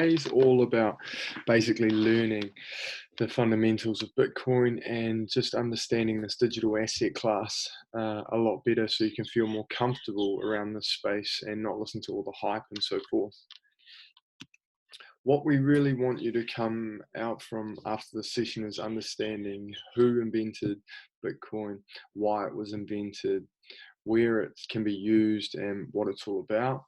Today's all about basically learning the fundamentals of Bitcoin and just understanding this digital asset class a lot better so you can feel more comfortable around this space and not listen to all the hype and so forth. What we really want you to come out from after the session is understanding who invented Bitcoin, why it was invented, where it can be used and what it's all about.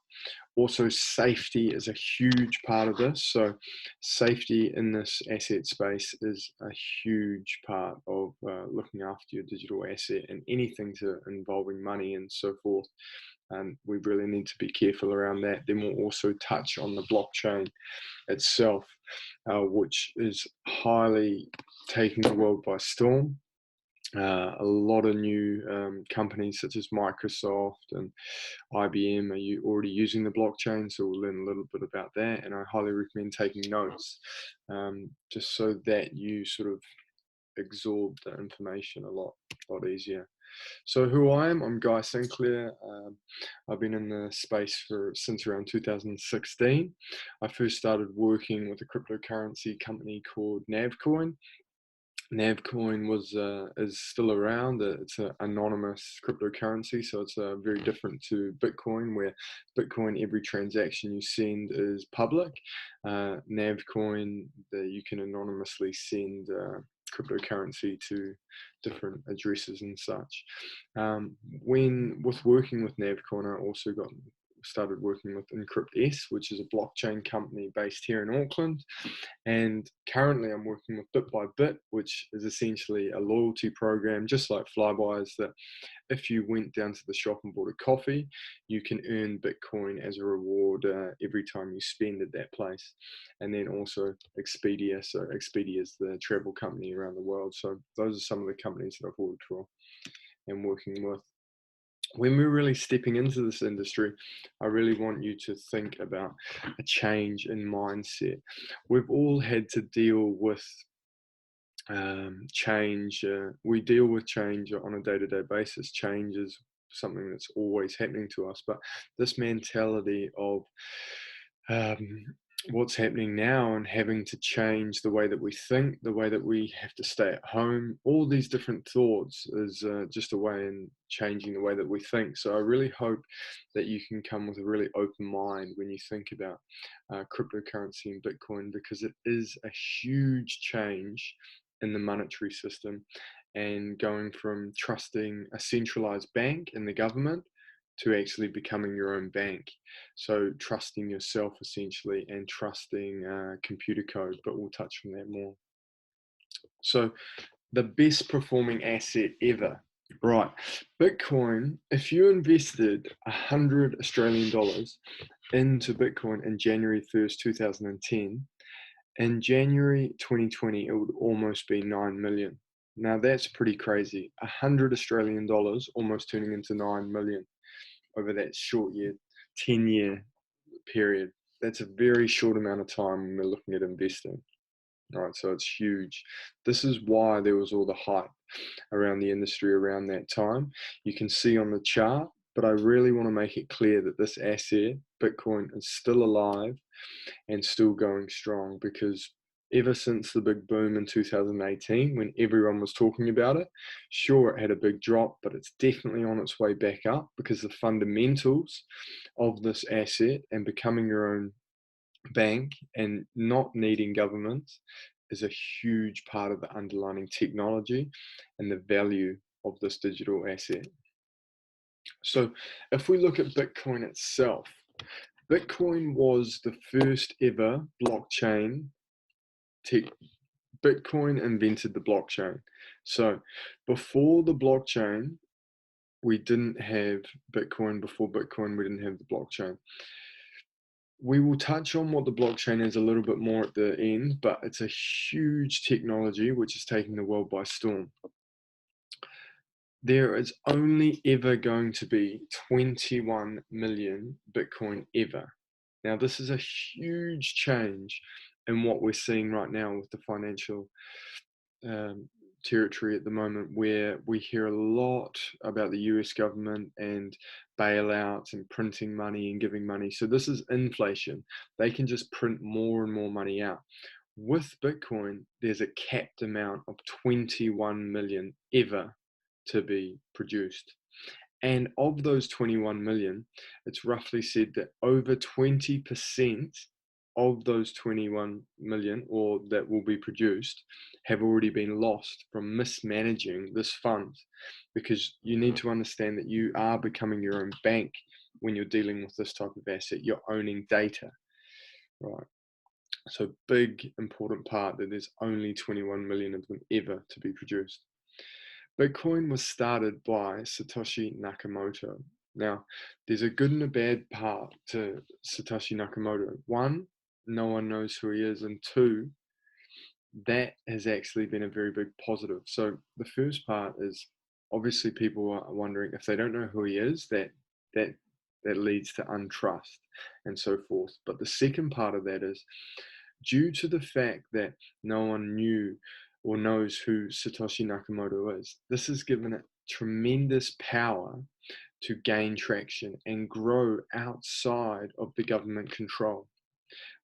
Also, safety is a huge part of this. So safety in this asset space is a huge part of looking after your digital asset and anything involving money and so forth. And we really need to be careful around that. Then we'll also touch on the blockchain itself, which is highly taking the world by storm. A lot of new companies such as Microsoft and IBM are already using the blockchain, so we'll learn a little bit about that. And I highly recommend taking notes, just so that you sort of absorb the information a lot easier. So who I am, I'm Guy Sinclair. I've been in the space since around 2016. I first started working with a cryptocurrency company called Navcoin. Navcoin is still around. It's an anonymous cryptocurrency, so it's very different to Bitcoin, where Bitcoin, every transaction you send is public. Navcoin, you can anonymously send cryptocurrency to different addresses and such. With working with Navcoin, I also started working with EncryptS, which is a blockchain company based here in Auckland. And currently I'm working with Bit by Bit, which is essentially a loyalty program, just like Flybuys, that if you went down to the shop and bought a coffee, you can earn Bitcoin as a reward every time you spend at that place. And then also Expedia. So Expedia is the travel company around the world. So those are some of the companies that I've worked for and working with. When we're really stepping into this industry, I really want you to think about a change in mindset. We've all had to deal with change. We deal with change on a day-to-day basis. Change is something that's always happening to us, but this mentality of what's happening now and having to change the way that we think, the way that we have to stay at home, all these different thoughts is just a way in changing the way that we think. So I really hope that you can come with a really open mind when you think about cryptocurrency and Bitcoin, because it is a huge change in the monetary system, and going from trusting a centralized bank in the government to actually becoming your own bank. So trusting yourself essentially, and trusting computer code, but we'll touch on that more. So the best performing asset ever, right? Bitcoin, if you invested 100 Australian dollars into Bitcoin in January 1st, 2010, in January 2020, it would almost be 9 million. Now that's pretty crazy. 100 Australian dollars almost turning into 9 million over that short 10-year period. That's a very short amount of time when we're looking at investing. All right, so it's huge. This is why there was all the hype around the industry around that time. You can see on the chart, but I really want to make it clear that this asset, Bitcoin, is still alive and still going strong, because ever since the big boom in 2018, when everyone was talking about it, sure, it had a big drop, but it's definitely on its way back up, because the fundamentals of this asset and becoming your own bank and not needing governments is a huge part of the underlying technology and the value of this digital asset. So if we look at Bitcoin itself, Bitcoin was the first ever blockchain. Bitcoin invented the blockchain. So before the blockchain, we didn't have Bitcoin. Before Bitcoin, we didn't have the blockchain. We will touch on what the blockchain is a little bit more at the end, but it's a huge technology which is taking the world by storm. There is only ever going to be 21 million Bitcoin ever. Now, this is a huge change in what we're seeing right now with the financial territory at the moment where we hear a lot about the US government and bailouts and printing money and giving money. So this is inflation. They can just print more and more money out. With Bitcoin, there's a capped amount of 21 million ever to be produced. And of those 21 million, it's roughly said that over 20% of those 21 million, or that will be produced, have already been lost from mismanaging this fund. Because you need to understand that you are becoming your own bank when you're dealing with this type of asset. You're owning data, right? So big, important part that there's only 21 million of them ever to be produced. Bitcoin was started by Satoshi Nakamoto. Now, there's a good and a bad part to Satoshi Nakamoto. One, no one knows who he is, and two, that has actually been a very big positive. So the first part is obviously people are wondering if they don't know who he is, that leads to untrust and so forth. But the second part of that is due to the fact that no one knew or knows who Satoshi Nakamoto is, this has given it tremendous power to gain traction and grow outside of the government control.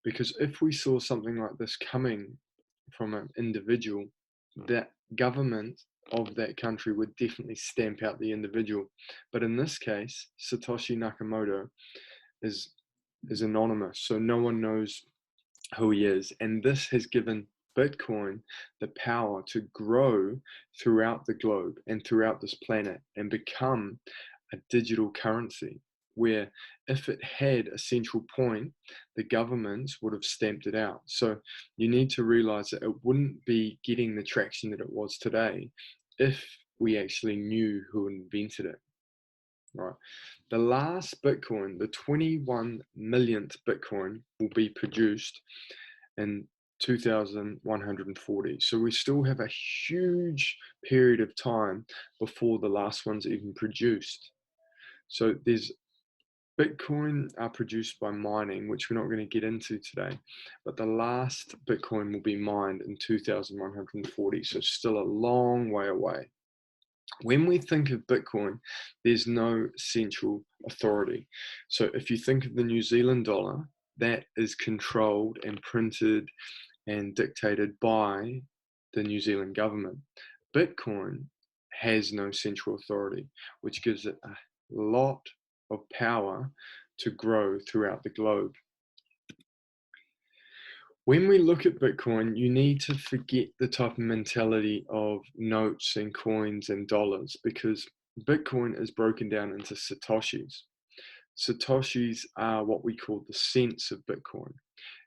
Because if we saw something like this coming from an individual, that government of that country would definitely stamp out the individual. But in this case, Satoshi Nakamoto is anonymous, so no one knows who he is. And this has given Bitcoin the power to grow throughout the globe and throughout this planet and become a digital currency where if it had a central point, the governments would have stamped it out. So you need to realize that it wouldn't be getting the traction that it was today if we actually knew who invented it. Right. The last Bitcoin, the 21 millionth Bitcoin, will be produced in 2140. So we still have a huge period of time before the last one's even produced. So there's Bitcoin are produced by mining, which we're not going to get into today, but the last Bitcoin will be mined in 2140. So still a long way away. When we think of Bitcoin, there's no central authority. So if you think of the New Zealand dollar, that is controlled and printed and dictated by the New Zealand government. Bitcoin has no central authority, which gives it a lot of power to grow throughout the globe. When we look at Bitcoin, you need to forget the type of mentality of notes and coins and dollars, because Bitcoin is broken down into Satoshis. Satoshis are what we call the cents of Bitcoin.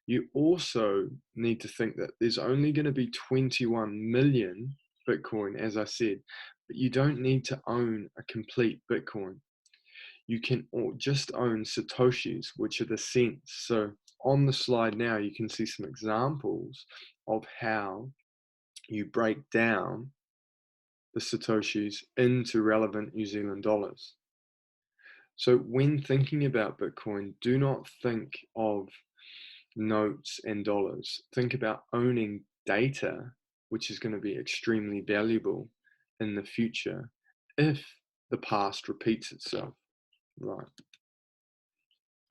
You also need to think that there's only going to be 21 million Bitcoin, as I said, but you don't need to own a complete Bitcoin. You can just own Satoshis, which are the cents. So on the slide now, you can see some examples of how you break down the Satoshis into relevant New Zealand dollars. So when thinking about Bitcoin, do not think of notes and dollars. Think about owning data, which is going to be extremely valuable in the future if the past repeats itself. Right.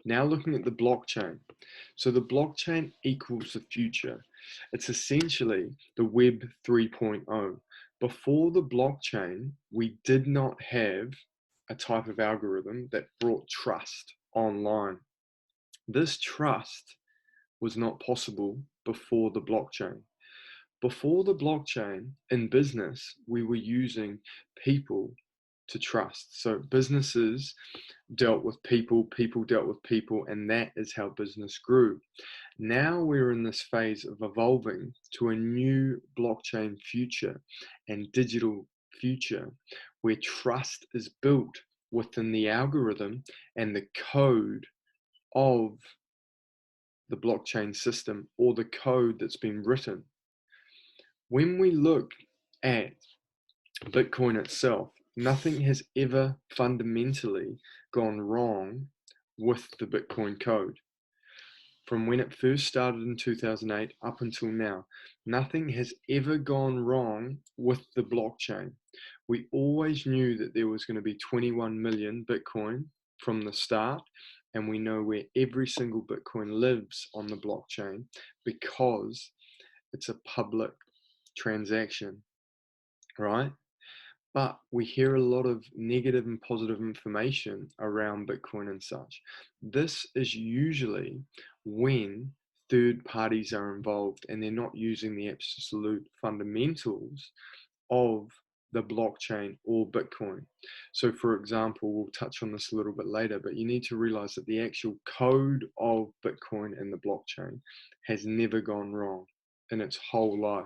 Now looking at the blockchain. So the blockchain equals the future. It's essentially the Web 3.0. Before the blockchain, we did not have a type of algorithm that brought trust online. This trust was not possible before the blockchain. Before the blockchain, in business, we were using people to trust. So businesses dealt with people, people dealt with people, and that is how business grew. Now we're in this phase of evolving to a new blockchain future and digital future where trust is built within the algorithm and the code of the blockchain system, or the code that's been written. When we look at Bitcoin itself, nothing has ever fundamentally gone wrong with the Bitcoin code. from when it first started in 2008 up until now, nothing has ever gone wrong with the blockchain. We always knew that there was going to be 21 million Bitcoin from the start, and we know where every single Bitcoin lives on the blockchain because it's a public transaction, right? But we hear a lot of negative and positive information around Bitcoin and such. This is usually when third parties are involved and they're not using the absolute fundamentals of the blockchain or Bitcoin. So for example, we'll touch on this a little bit later, but you need to realize that the actual code of Bitcoin and the blockchain has never gone wrong in its whole life.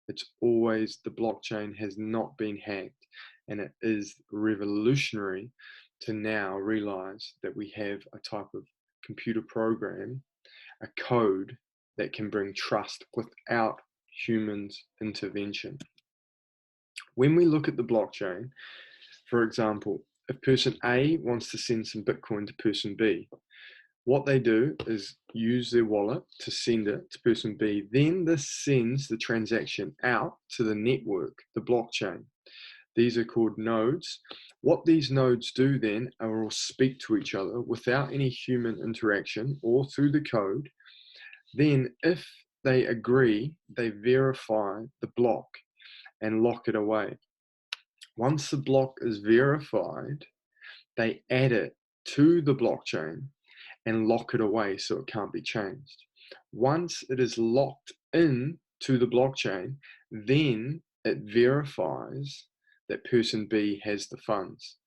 It's always, the blockchain has not been hacked, and it is revolutionary to now realize that we have a type of computer program, a code that can bring trust without humans' intervention. When we look at the blockchain, for example, if person A wants to send some Bitcoin to person B, what they do is use their wallet to send it to person B. Then this sends the transaction out to the network, the blockchain. These are called nodes. What these nodes do then are all speak to each other without any human interaction or through the code. Then if they agree, they verify the block and lock it away. Once the block is verified, they add it to the blockchain and lock it away so it can't be changed. Once it is locked in to the blockchain, then it verifies that person B has the funds.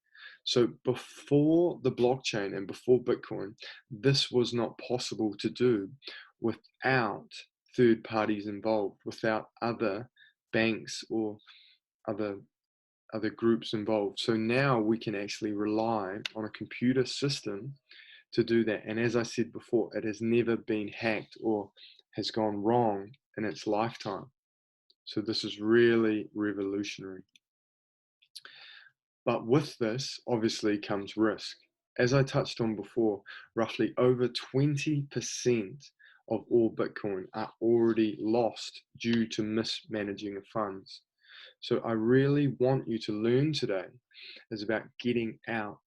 So before the blockchain and before Bitcoin, this was not possible to do without third parties involved, without other banks or other groups involved. So now we can actually rely on a computer system to do that. And as I said before, it has never been hacked or has gone wrong in its lifetime. So this is really revolutionary. But with this, obviously, comes risk. As I touched on before, roughly over 20% of all Bitcoin are already lost due to mismanaging of funds. So I really want you to learn today is about getting out,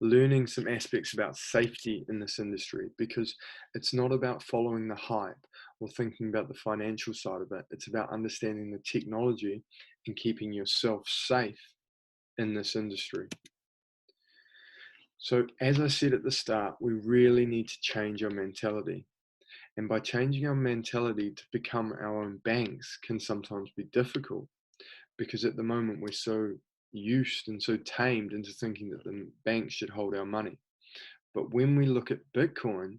learning some aspects about safety in this industry, because it's not about following the hype or thinking about the financial side of it. It's about understanding the technology and keeping yourself safe in this industry. So as I said at the start, we really need to change our mentality. And by changing our mentality to become our own banks can sometimes be difficult, because at the moment we're so used and so tamed into thinking that the banks should hold our money. But when we look at Bitcoin,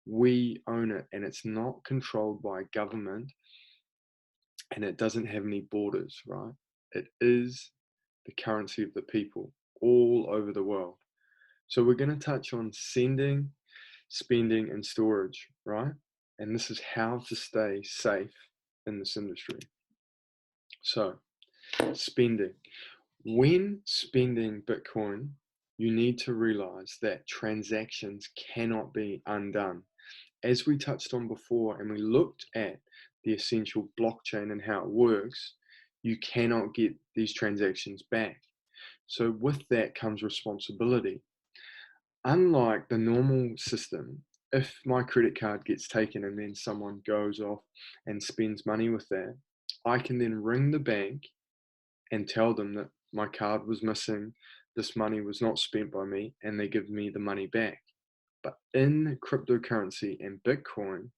we own it, and it's not controlled by government, and it doesn't have any borders, right? It is the currency of the people all over the world. So we're going to touch on sending, spending, and storage, right? And this is how to stay safe in this industry. So, spending. When spending Bitcoin, you need to realize that transactions cannot be undone. As we touched on before, and we looked at the essential blockchain and how it works, you cannot get these transactions back. So with that comes responsibility. Unlike the normal system, if my credit card gets taken and then someone goes off and spends money with that, I can then ring the bank and tell them that my card was missing, this money was not spent by me, and they give me the money back. But in cryptocurrency and Bitcoin,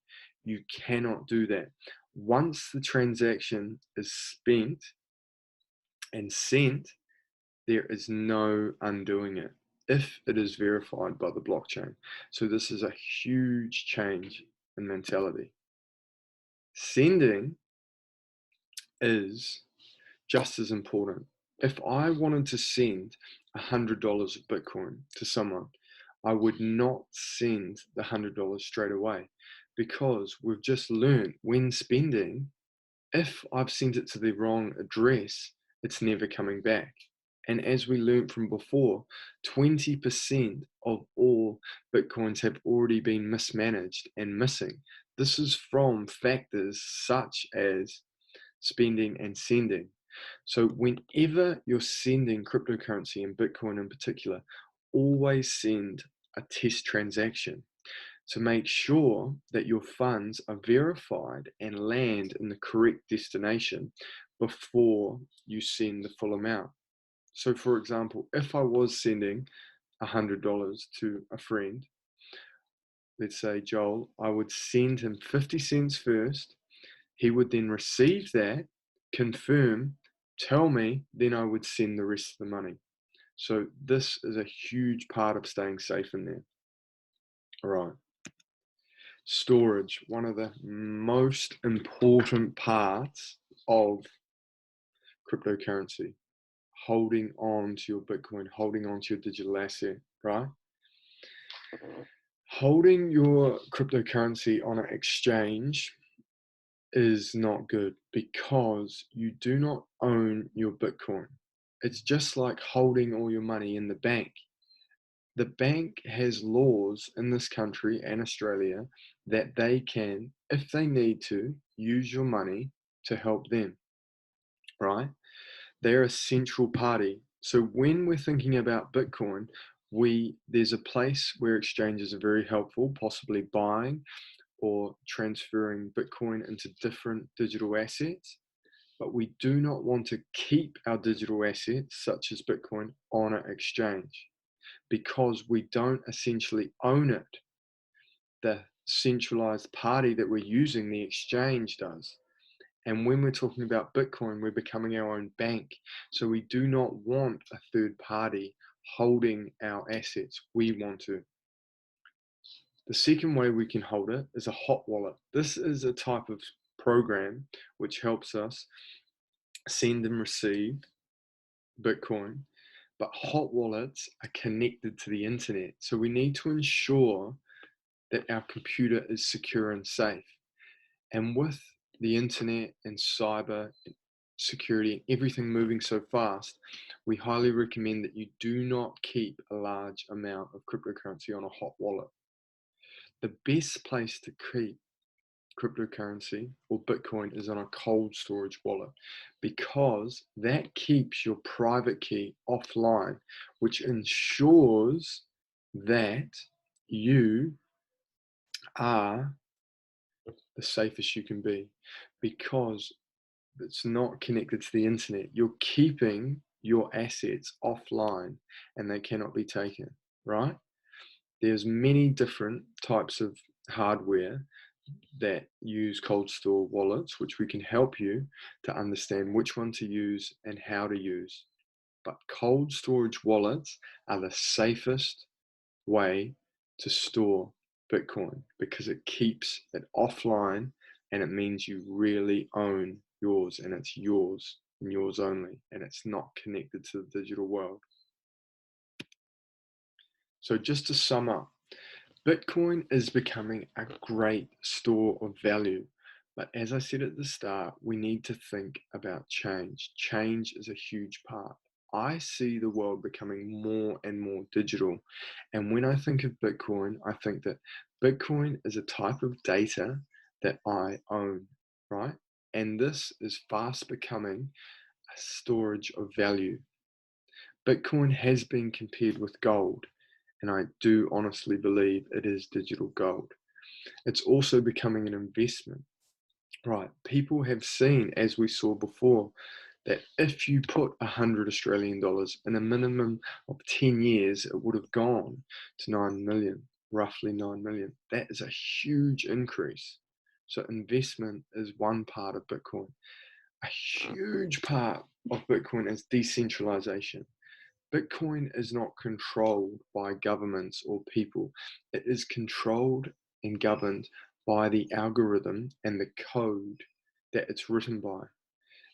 you cannot do that. Once the transaction is spent and sent, there is no undoing it if it is verified by the blockchain. So this is a huge change in mentality. Sending is just as important. If I wanted to send $100 of Bitcoin to someone, I would not send the $100 straight away, because we've just learned when spending, if I've sent it to the wrong address, it's never coming back. And as we learned from before, 20% of all Bitcoins have already been mismanaged and missing. This is from factors such as spending and sending. So whenever you're sending cryptocurrency and Bitcoin in particular, always send a test transaction to make sure that your funds are verified and land in the correct destination before you send the full amount. So for example, if I was sending $100 to a friend, let's say Joel, I would send him 50 cents first. He would then receive that, confirm, tell me, then I would send the rest of the money. So this is a huge part of staying safe in there. All right. Storage, one of the most important parts of cryptocurrency. Holding on to your Bitcoin, holding on to your digital asset, right? Holding your cryptocurrency on an exchange is not good because you do not own your Bitcoin. It's just like holding all your money in the bank. The bank has laws in this country and Australia that they can, if they need to, use your money to help them, right? They're a central party. So when we're thinking about Bitcoin, there's a place where exchanges are very helpful, possibly buying or transferring Bitcoin into different digital assets. But we do not want to keep our digital assets, such as Bitcoin, on an exchange because we don't essentially own it. The centralized party that we're using, the exchange, does. And when we're talking about Bitcoin, we're becoming our own bank. So we do not want a third party holding our assets. We want to. The second way we can hold it is a hot wallet. This is a type of program which helps us send and receive Bitcoin, but hot wallets are connected to the internet. So we need to ensure that our computer is secure and safe. And with the internet and cyber security, everything moving so fast, we highly recommend that you do not keep a large amount of cryptocurrency on a hot wallet. The best place to keep cryptocurrency or Bitcoin is on a cold storage wallet because that keeps your private key offline, which ensures that you are the safest you can be because it's not connected to the internet. You're keeping your assets offline and they cannot be taken, right? There's many different types of hardware that use cold store wallets, which we can help you to understand which one to use and how to use. But cold storage wallets are the safest way to store Bitcoin because it keeps it offline and it means you really own yours and it's yours and yours only, and it's not connected to the digital world. So just to sum up, Bitcoin is becoming a great store of value. But as I said at the start, we need to think about change. Change is a huge part. I see the world becoming more and more digital. And when I think of Bitcoin, I think that Bitcoin is a type of data that I own, right? And this is fast becoming a storage of value. Bitcoin has been compared with gold, and I do honestly believe it is digital gold. It's also becoming an investment, right? People have seen, as we saw before, that if you put 100 Australian dollars in a minimum of 10 years, it would have gone to 9 million, roughly 9 million. That is a huge increase. So investment is one part of Bitcoin. A huge part of Bitcoin is decentralization. Bitcoin is not controlled by governments or people. It is controlled and governed by the algorithm and the code that it's written by.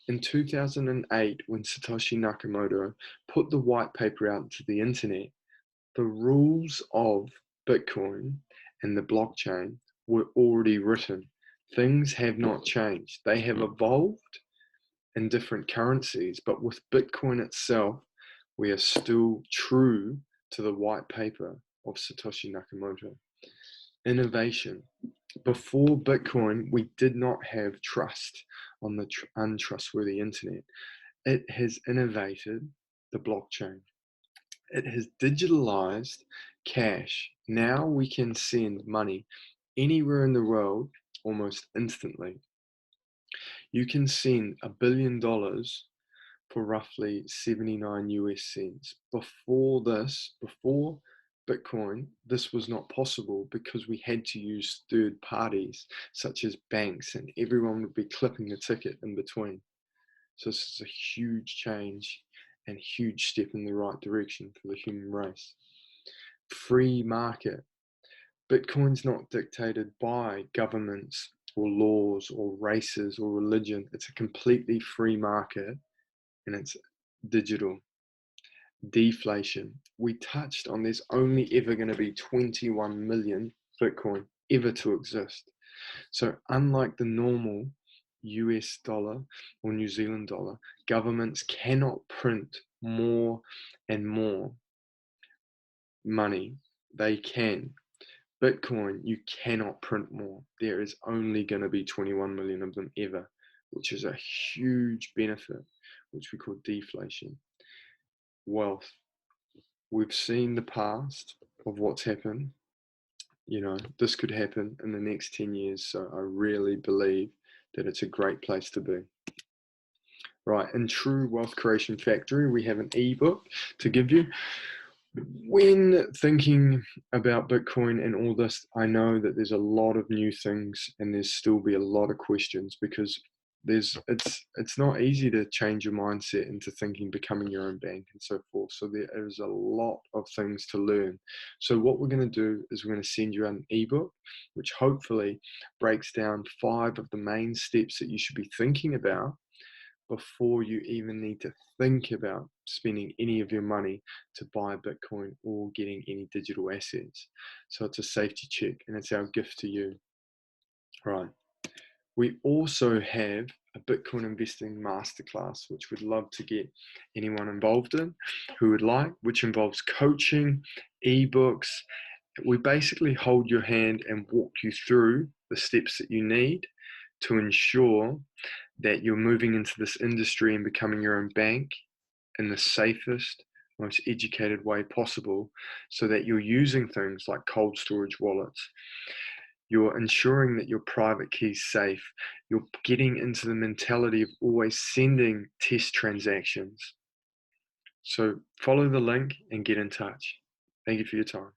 In 2008, when Satoshi Nakamoto put the white paper out to the internet, the rules of Bitcoin and the blockchain were already written. Things have not changed. They have evolved in different currencies, but with Bitcoin itself, We are still true to the white paper of Satoshi Nakamoto. Innovation. Before Bitcoin, we did not have trust on the untrustworthy internet. It has innovated the blockchain. It has digitalized cash. Now we can send money anywhere in the world almost instantly. You can send $1 billion for roughly 79 US cents. Before Bitcoin, this was not possible because we had to use third parties such as banks, and everyone would be clipping the ticket in between. So this is a huge change and huge step in the right direction for the human race. Free market. Bitcoin's not dictated by governments or laws or races or religion. It's a completely free market, and it's digital. Deflation. We touched on there's only ever going to be 21 million Bitcoin ever to exist. So unlike the normal US dollar or New Zealand dollar, governments cannot print more and more money. They can. Bitcoin, you cannot print more. There is only going to be 21 million of them ever, which is a huge benefit, which we call deflation. Wealth. We've seen the past of what's happened. This could happen in the next 10 years. So I really believe that it's a great place to be. Right, in True Wealth Creation Factory, we have an ebook to give you. When thinking about Bitcoin and all this, I know that there's a lot of new things and there's still be a lot of questions because it's not easy to change your mindset into thinking becoming your own bank and so forth. So there is a lot of things to learn. So what we're going to do is we're going to send you an ebook, which hopefully breaks down 5 of the main steps that you should be thinking about before you even need to think about spending any of your money to buy Bitcoin or getting any digital assets. So it's a safety check and it's our gift to you. Right. We also have a Bitcoin investing masterclass, which we'd love to get anyone involved in who would like, which involves coaching, ebooks. We basically hold your hand and walk you through the steps that you need to ensure that you're moving into this industry and becoming your own bank in the safest, most educated way possible, so that you're using things like cold storage wallets. You're ensuring that your private key is safe. You're getting into the mentality of always sending test transactions. So follow the link and get in touch. Thank you for your time.